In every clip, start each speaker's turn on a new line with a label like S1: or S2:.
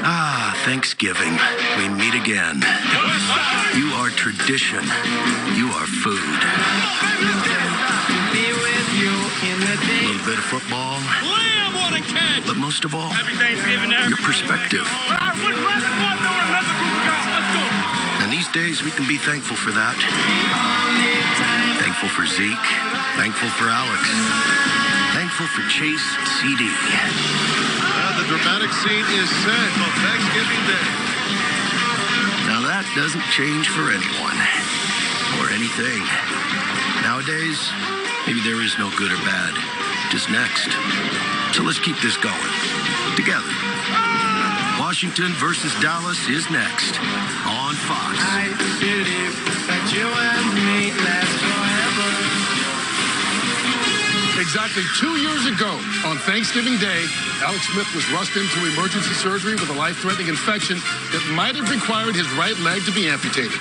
S1: Ah, Thanksgiving. We meet again. You are tradition. You are food. A little bit of football. But most of all, your perspective. And these days, we can be thankful for that. Thankful for Zeke. Thankful for Alex. Thankful for Chase CD.
S2: The dramatic scene is set on Thanksgiving Day.
S1: Now that doesn't change for anyone or anything. Nowadays, maybe there is no good or bad, just next. So let's keep this going together. Washington versus Dallas is next on Fox.
S3: I believe that you and me last forever.
S4: Exactly 2 years ago, on Thanksgiving Day, Alex Smith was rushed into emergency surgery with a life-threatening infection that might have required his right leg to be amputated.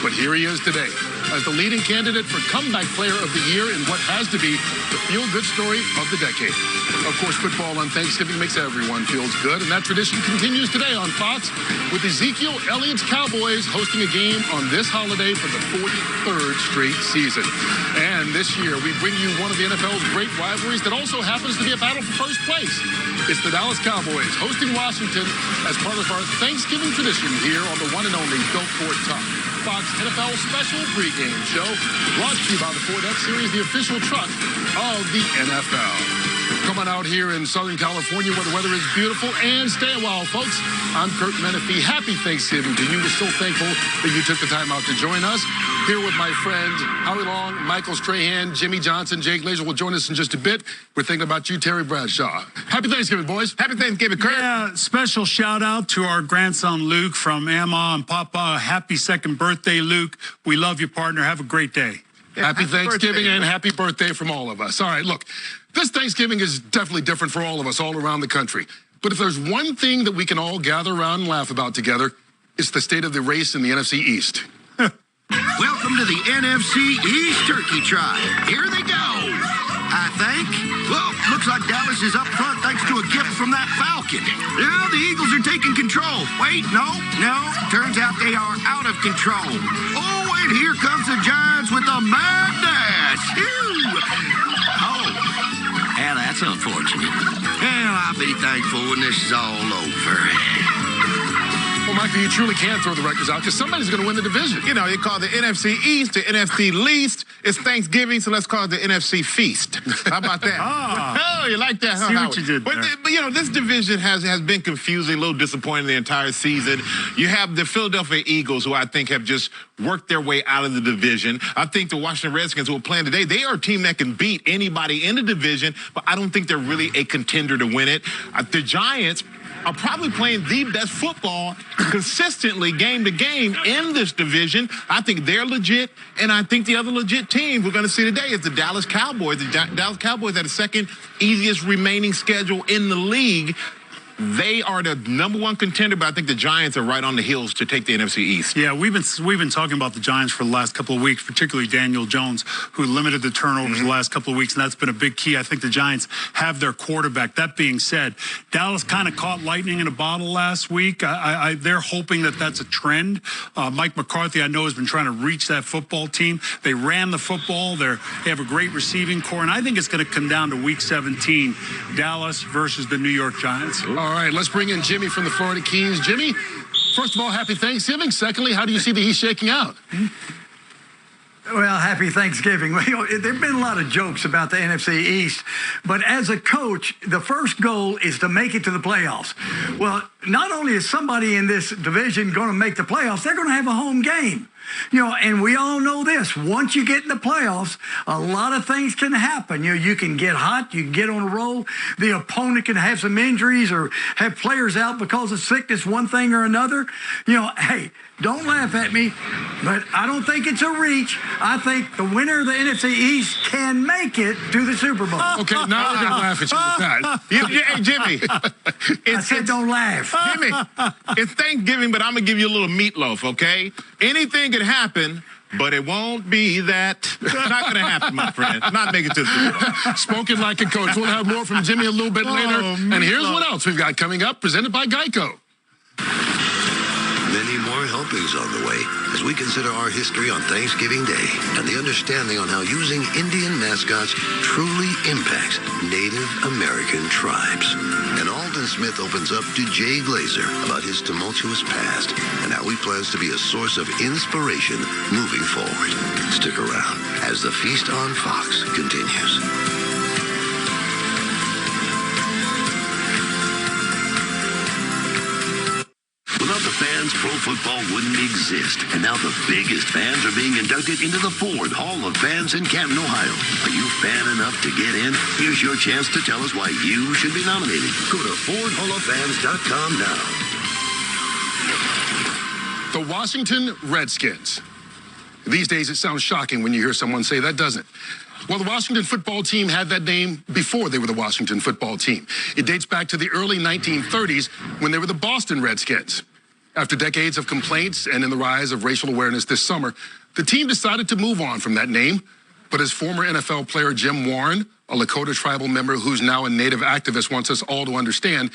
S4: But here he is today, as the leading candidate for Comeback Player of the Year in what has to be the feel-good story of the decade. Of course, football on Thanksgiving makes everyone feel good, and that tradition continues today on Fox with Ezekiel Elliott's Cowboys hosting a game on this holiday for the 43rd straight season. And this year, we bring you one of the NFL's great rivalries that also happens to be a battle for first place. It's the Dallas Cowboys hosting Washington as part of our Thanksgiving tradition here on the one and only Built Ford Truck Fox NFL special pregame show, brought to you by the Ford F-Series, the official truck of the NFL. Coming out here in Southern California where the weather is beautiful, and stay a while, folks. I'm Kurt Menefee. Happy Thanksgiving to you. We're so thankful that you took the time out to join us. Here with my friends Howie Long, Michael Strahan, Jimmy Johnson, Jake Glazer will join us in just a bit. We're thinking about you, Terry Bradshaw. Happy Thanksgiving, boys.
S5: Happy Thanksgiving, Kurt.
S6: Yeah, special shout out to our grandson Luke from Mama and Papa. Happy second birthday, Luke. We love you, partner. Have a great day.
S4: Yeah, happy Thanksgiving and happy birthday from all of us. All right, look, this Thanksgiving is definitely different for all of us all around the country. But if there's one thing that we can all gather around and laugh about together, it's the state of the race in the NFC East.
S1: Welcome to the NFC East Turkey Trot. Here they go. I think. Well, looks like Dallas is up front thanks to a gift from that Falcon. Now the Eagles are taking control. Wait, no. Turns out they are out of control. Oh, and here comes the Giants with a mad dash. Oh, yeah, that's unfortunate. Well, I'll be thankful when this is all over.
S4: Well, Michael, you truly can throw the records out because somebody's going to win the division.
S5: You know, you call the NFC East the NFC Least. It's Thanksgiving, so let's call it the NFC Feast. How about that? Oh, you like that, huh,
S6: See
S5: Howard?
S6: what you did there.
S5: But, you know, this division has been confusing, a little disappointing the entire season. You have the Philadelphia Eagles, who I think have just worked their way out of the division. I think the Washington Redskins, who are playing today, they are a team that can beat anybody in the division, but I don't think they're really a contender to win it. The Giants are probably playing the best football consistently game to game in this division. I think they're legit, and I think the other legit team we're going to see today is the Dallas Cowboys. The Dallas Cowboys have the second easiest remaining schedule in the league. They are the #1 contender, but I think the Giants are right on the heels to take the NFC East.
S6: Yeah, we've been talking about the Giants for the last couple of weeks, particularly Daniel Jones, who limited the turnovers the last couple of weeks, and that's been a big key. I think the Giants have their quarterback. That being said, Dallas kind of caught lightning in a bottle last week. They're hoping that that's a trend. Mike McCarthy, I know, has been trying to reach that football team. They ran the football. They have a great receiving core, and I think it's going to come down to Week 17, Dallas versus the New York Giants.
S4: All right, let's bring in Jimmy from the Florida Keys. Jimmy, first of all, happy Thanksgiving. Secondly, how do you see the East shaking out?
S7: Well, happy Thanksgiving. There have been a lot of jokes about the NFC East, but as a coach, the first goal is to make it to the playoffs. Well, not only is somebody in this division going to make the playoffs, they're going to have a home game. You know, and we all know this. Once you get in the playoffs, a lot of things can happen. You know, you can get hot, you can get on a roll. The opponent can have some injuries or have players out because of sickness, one thing or another. You know, hey, don't laugh at me, but I don't think it's a reach. I think the winner of the NFC East can make it to the Super Bowl.
S4: Okay, now we're going to laugh at you with that.
S5: Hey, Jimmy.
S7: I said don't laugh.
S5: Jimmy, it's Thanksgiving, but I'm going to give you a little meatloaf, okay? Anything can happen, but it won't be that. It's not going to happen, my friend. Not make it to the Super Bowl.
S4: Spoken like a coach. We'll have more from Jimmy a little bit later. And here's what else we've got coming up, presented by Geico.
S8: Many more helpings on the way as we consider our history on Thanksgiving Day and the understanding on how using Indian mascots truly impacts Native American tribes. And Alden Smith opens up to Jay Glazer about his tumultuous past and how he plans to be a source of inspiration moving forward. Stick around as the Feast on Fox continues. Without the fans, pro football wouldn't exist. And now the biggest fans are being inducted into the Ford Hall of Fans in Canton, Ohio. Are you fan enough to get in? Here's your chance to tell us why you should be nominated. Go to FordHallOfFans.com now.
S4: The Washington Redskins. These days, it sounds shocking when you hear someone say that, doesn't it? Well, the Washington football team had that name before they were the Washington football team. It dates back to the early 1930s when they were the Boston Redskins. After decades of complaints and in the rise of racial awareness this summer, the team decided to move on from that name. But as former NFL player Jim Warren, a Lakota tribal member who's now a Native activist, wants us all to understand,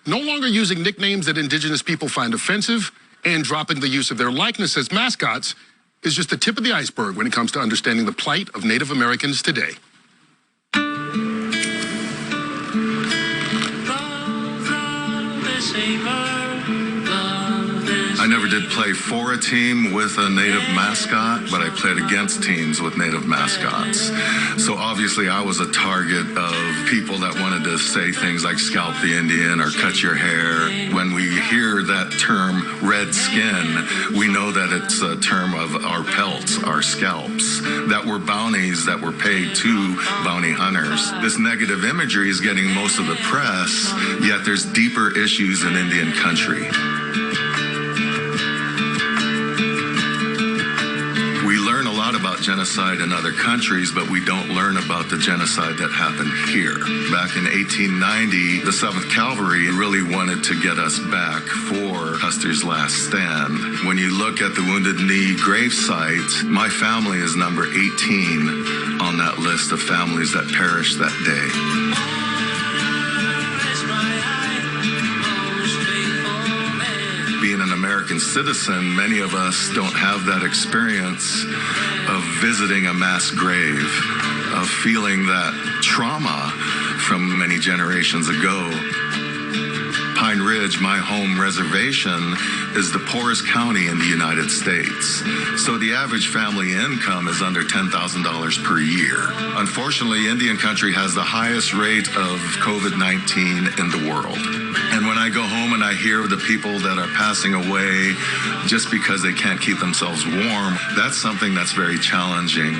S4: no longer using nicknames that Indigenous people find offensive and dropping the use of their likeness as mascots is just the tip of the iceberg when it comes to understanding the plight of Native Americans today.
S9: I never did play for a team with a Native mascot, but I played against teams with Native mascots. So obviously I was a target of people that wanted to say things like scalp the Indian or cut your hair. When we hear that term red skin, we know that it's a term of our pelts, our scalps, that were bounties that were paid to bounty hunters. This negative imagery is getting most of the press, yet there's deeper issues in Indian country. About genocide in other countries, but we don't learn about the genocide that happened here. Back in 1890, the 7th Cavalry really wanted to get us back for Custer's last stand. When you look at the Wounded Knee grave site, my family is number 18 on that list of families that perished that day. Being an American citizen, many of us don't have that experience of visiting a mass grave, of feeling that trauma from many generations ago. Pine Ridge, my home reservation, is the poorest county in the United States. So the average family income is under $10,000 per year. Unfortunately, Indian country has the highest rate of COVID-19 in the world. And when I go home and I hear of the people that are passing away just because they can't keep themselves warm, that's something that's very challenging.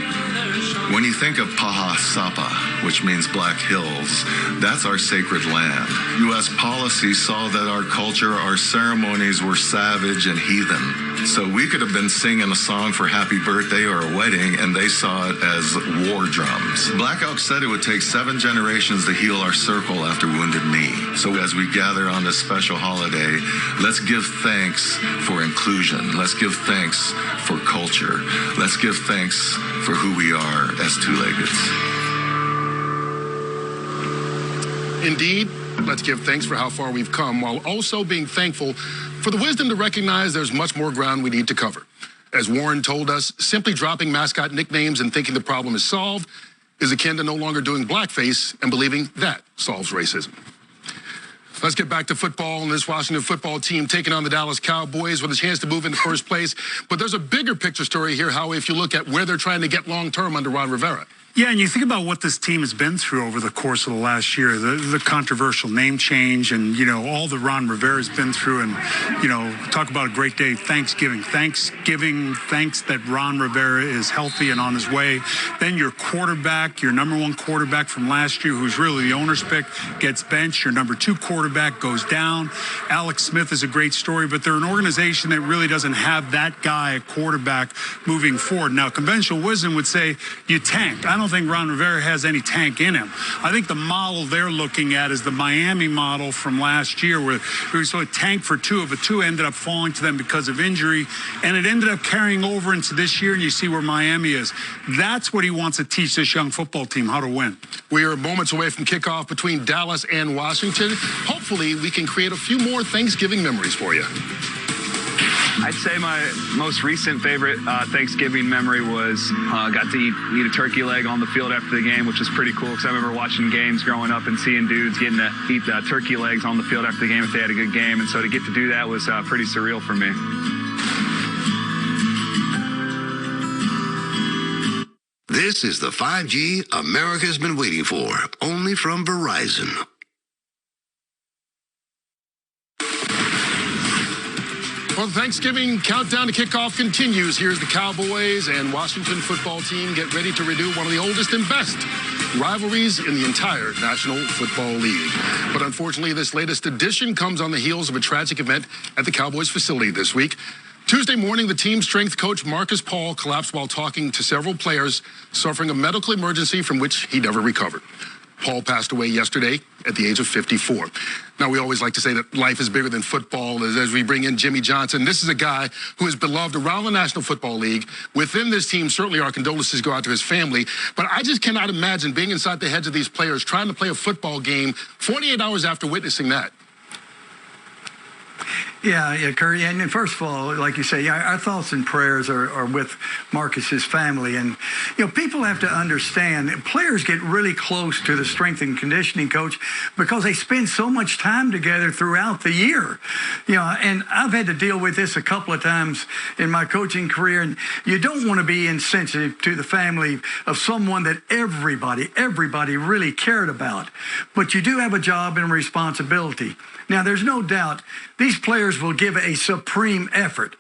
S9: When you think of Paha Sapa, which means Black Hills, that's our sacred land. U.S. policy saw that our culture, our ceremonies were savage and heathen. So we could have been singing a song for happy birthday or a wedding, and they saw it as war drums. Black Elk said it would take 7 generations to heal our circle after Wounded Knee. So as we gather on this special holiday, let's give thanks for inclusion. Let's give thanks for culture. Let's give thanks for who we are as two-leggeds.
S4: Indeed, let's give thanks for how far we've come, while also being thankful for the wisdom to recognize there's much more ground we need to cover. As Warren told us, simply dropping mascot nicknames and thinking the problem is solved is akin to no longer doing blackface and believing that solves racism. Let's get back to football, and this Washington football team taking on the Dallas Cowboys with a chance to move into first place. But there's a bigger picture story here, Howie, if you look at where they're trying to get long-term under Ron Rivera.
S6: Yeah, and you think about what this team has been through over the course of the last year, the controversial name change and, you know, all that Ron Rivera's been through, and, you know, talk about a great day, Thanksgiving, thanks that Ron Rivera is healthy and on his way. Then your quarterback, your number 1 quarterback from last year, who's really the owner's pick, gets benched. Your number 2 quarterback goes down. Alex Smith is a great story, but they're an organization that really doesn't have that guy, a quarterback, moving forward. Now, conventional wisdom would say you tank. I don't think Ron Rivera has any tank in him. I think the model they're looking at is the Miami model from last year, where we sort of tanked for 2 of a 2 ended up falling to them because of injury, and it ended up carrying over into this year, and you see where Miami is. That's what he wants to teach this young football team, how to win.
S4: We are moments away from kickoff between Dallas and Washington. Hopefully, we can create a few more Thanksgiving memories for you.
S10: I'd say my most recent favorite Thanksgiving memory was got to eat a turkey leg on the field after the game, which was pretty cool because I remember watching games growing up and seeing dudes getting to eat turkey legs on the field after the game if they had a good game. And so to get to do that was pretty surreal for me.
S8: This is the 5G America's been waiting for, only from Verizon.
S4: Well, the Thanksgiving countdown to kickoff continues. Here's the Cowboys and Washington football team get ready to renew one of the oldest and best rivalries in the entire National Football League. But unfortunately, this latest edition comes on the heels of a tragic event at the Cowboys facility this week. Tuesday morning, the team's strength coach, Marcus Paul, collapsed while talking to several players suffering a medical emergency from which he never recovered. Paul passed away yesterday at the age of 54. Now, we always like to say that life is bigger than football as we bring in Jimmy Johnson. This is a guy who is beloved around the National Football League. Within this team, certainly our condolences go out to his family. But I just cannot imagine being inside the heads of these players trying to play a football game 48 hours after witnessing that.
S7: Yeah, Kurt. And first of all, like you say, our thoughts and prayers are with Marcus's family. And, people have to understand that players get really close to the strength and conditioning coach because they spend so much time together throughout the year. And I've had to deal with this a couple of times in my coaching career. And you don't want to be insensitive to the family of someone that everybody really cared about. But you do have a job and responsibility. Now, there's no doubt these players will give a supreme effort,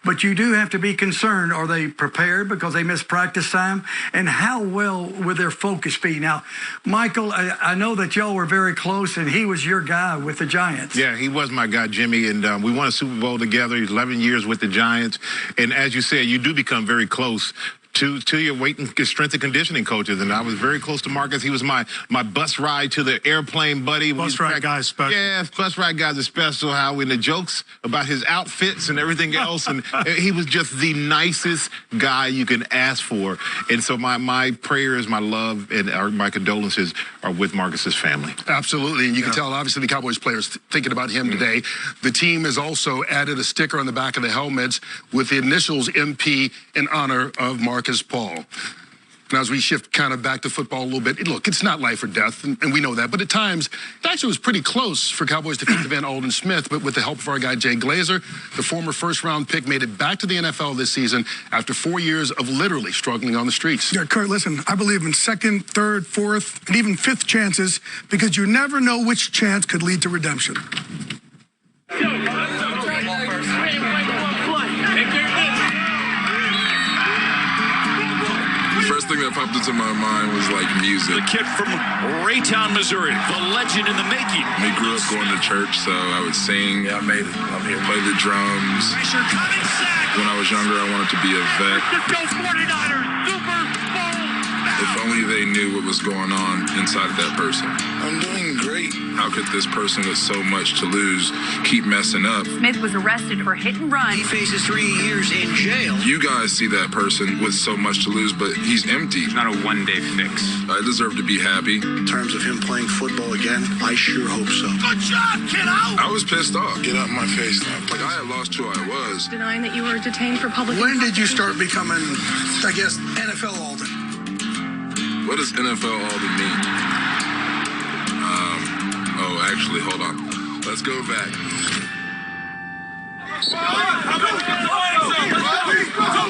S7: but you do have to be concerned. Are they prepared because they missed practice time? And how well will their focus be? Now, Michael, I know that y'all were very close, and he was your guy with the Giants.
S5: Yeah, he was my guy, Jimmy, and we won a Super Bowl together. He's 11 years with the Giants. And as you said, you do become very close to your weight and strength and conditioning coaches. And I was very close to Marcus. He was my bus ride to the airplane buddy.
S6: Bus ride guys special.
S5: Yeah, bus ride guys are special. How in the jokes about his outfits and everything else. And he was just the nicest guy you can ask for. And so my prayers, my love, and my condolences are with Marcus's family.
S4: Absolutely. And you can tell, obviously, the Cowboys players thinking about him today. The team has also added a sticker on the back of the helmets with the initials MP in honor of Marcus Paul. Now, as we shift kind of back to football a little bit, look, it's not life or death, and we know that. But at times, it actually was pretty close for Cowboys defensive end Alden Smith. But with the help of our guy, Jay Glazer, the former first-round pick made it back to the NFL this season after 4 years of literally struggling on the streets.
S11: Yeah, Kurt, listen, I believe in second, third, fourth, and even fifth chances because you never know which chance could lead to redemption.
S9: First thing that popped into my mind was like music.
S12: The kid from Raytown, Missouri, the legend in the making.
S9: We grew up going to church, so I would sing.
S12: Yeah, I made it. I'm here.
S9: Play the drums. When I was younger, I wanted to be a vet.
S12: Go 49ers, Super Bowl.
S9: If only they knew what was going on inside of that person.
S13: I'm doing great.
S9: How could this person with so much to lose keep messing up?
S14: Smith was arrested for hit and run.
S13: He faces 3 years in jail.
S9: You guys see that person with so much to lose, but he's empty.
S10: It's not a one-day fix.
S9: I deserve to be happy.
S13: In terms of him playing football again, I sure hope so.
S12: Good job, kiddo.
S9: I was pissed off.
S13: Get out my face now.
S9: Like, I had lost who I was.
S14: Denying that you were detained for public.
S11: When did you start becoming, I guess, NFL Alden?
S9: What does NFL Alden mean? Actually, hold on. Let's go back.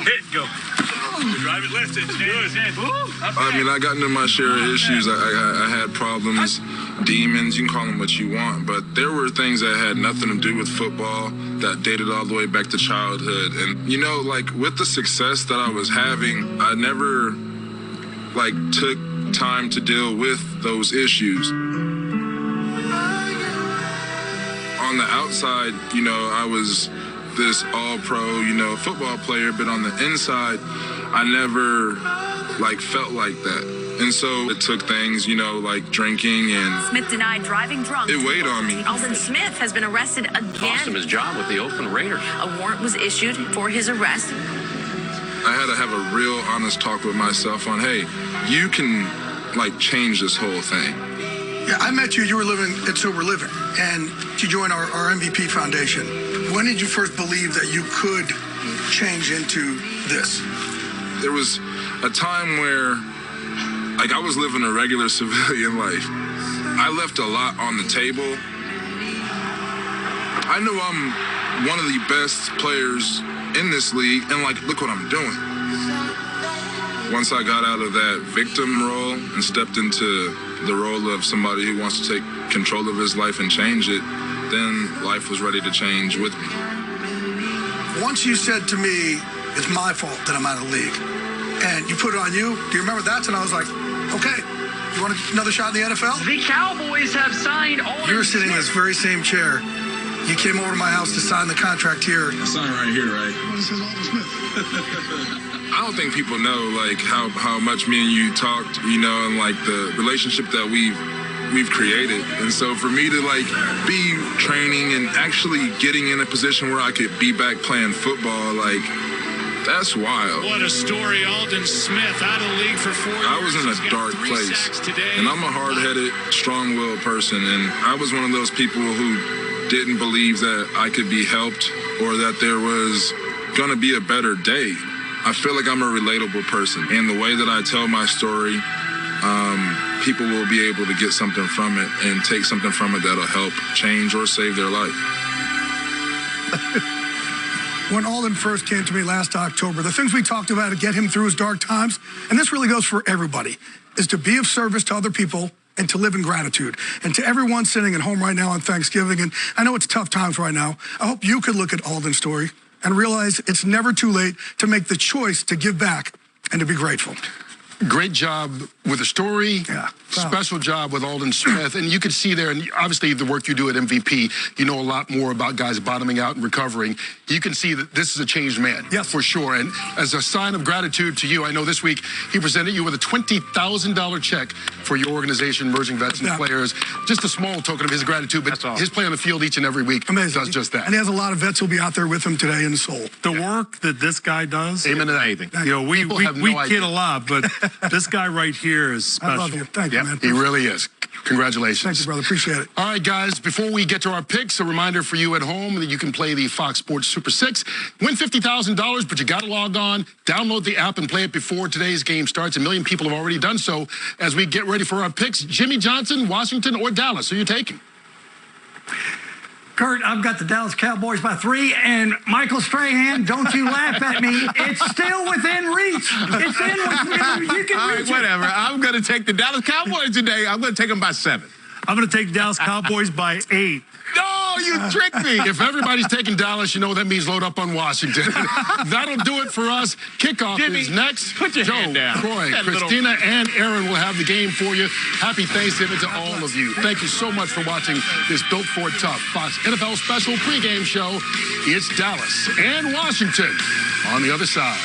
S12: Hit, go. Drive it left,
S9: I mean, I got into my share of issues. I had problems, demons, you can call them what you want, but there were things that had nothing to do with football that dated all the way back to childhood. And, like, with the success that I was having, I never, took time to deal with those issues. On the outside, I was this all-pro, football player, but on the inside, I never, felt like that. And so it took things, like drinking and...
S14: Smith denied driving drunk.
S9: It weighed on me.
S14: Alden Smith has been arrested again.
S12: Cost him his job with the Oakland Raiders.
S14: A warrant was issued for his arrest.
S9: I had to have a real honest talk with myself on, hey, you can, change this whole thing.
S11: Yeah, I met you. You were living at Sober Living, and you joined our MVP Foundation. When did you first believe that you could change into this?
S15: There was a time where, like, I was living a regular civilian life. I left a lot on the table. I know I'm one of the best players in this league, and, like, look what I'm doing. Once I got out of that victim role and stepped into the role of somebody who wants to take control of his life and change it, then life was ready to change with me.
S11: Once you said to me, it's my fault that I'm out of the league, and you put it on you, do you remember that? And I was like, okay, you want another shot in the NFL?
S16: The Cowboys have signed all.
S11: You were sitting in this very same chair. You came over to my house to sign the contract here.
S15: I signed right here, right? I don't think people know, like, how much me and you talked, you know, and, like, the relationship that we've created. And so for me to, like, be training and actually getting in a position where I could be back playing football, like, that's wild.
S12: What a story. Aldon Smith out of the league for 4 years.
S15: I was in a dark place, and I'm a hard-headed, strong-willed person, and I was one of those people who didn't believe that I could be helped or that there was going to be a better day. I feel like I'm a relatable person, and the way that I tell my story, people will be able to get something from it and take something from it that'll help change or save their life.
S11: When Aldon first came to me last October, the things we talked about to get him through his dark times, and this really goes for everybody, is to be of service to other people and to live in gratitude. And to everyone sitting at home right now on Thanksgiving, and I know it's tough times right now, I hope you could look at Aldon's story and realize it's never too late to make the choice to give back and to be grateful.
S4: Great job with the story.
S11: Yeah.
S4: Special job with Aldon Smith. And you can see there, and obviously the work you do at MVP, you know a lot more about guys bottoming out and recovering. You can see that this is a changed man.
S11: Yes.
S4: For sure. And as a sign of gratitude to you, I know this week he presented you with a $20,000 check for your organization, Emerging Vets and Players. Just a small token of his gratitude, but his play on the field each and every week does just that.
S11: And he has a lot of vets who'll be out there with him today in the soul.
S6: The work that this guy does.
S4: Amen to that.
S6: You know, we
S4: no
S6: kid a lot, but this guy right here is special.
S11: I love you. Thank you, man.
S4: He really is. Congratulations.
S11: Thank you, brother. Appreciate it.
S4: All right, guys, before we get to our picks, a reminder for you at home that you can play the Fox Sports Super 6. Win $50,000, but you got to log on, download the app, and play it before today's game starts. 1 million people have already done so. As we get ready for our picks, Jimmy Johnson, Washington, or Dallas? Who are you taking?
S7: Kurt, I've got the Dallas Cowboys by 3, and Michael Strahan, don't you laugh at me. It's still within reach. It's in within. You can reach it.
S5: Whatever. I'm going to take the Dallas Cowboys today. I'm going to take them by 7.
S6: I'm going to take Dallas Cowboys by 8.
S5: No, you tricked me.
S4: If everybody's taking Dallas, you know that means load up on Washington. That'll do it for us. Kickoff
S5: Jimmy,
S4: is next.
S5: put your
S4: Joe,
S5: hand down.
S4: Troy,
S5: That
S4: Christina, and Aaron will have the game for you. Happy Thanksgiving to all of you. Thank you so much for watching this Built for Tough Fox NFL special pregame show. It's Dallas and Washington on the other side.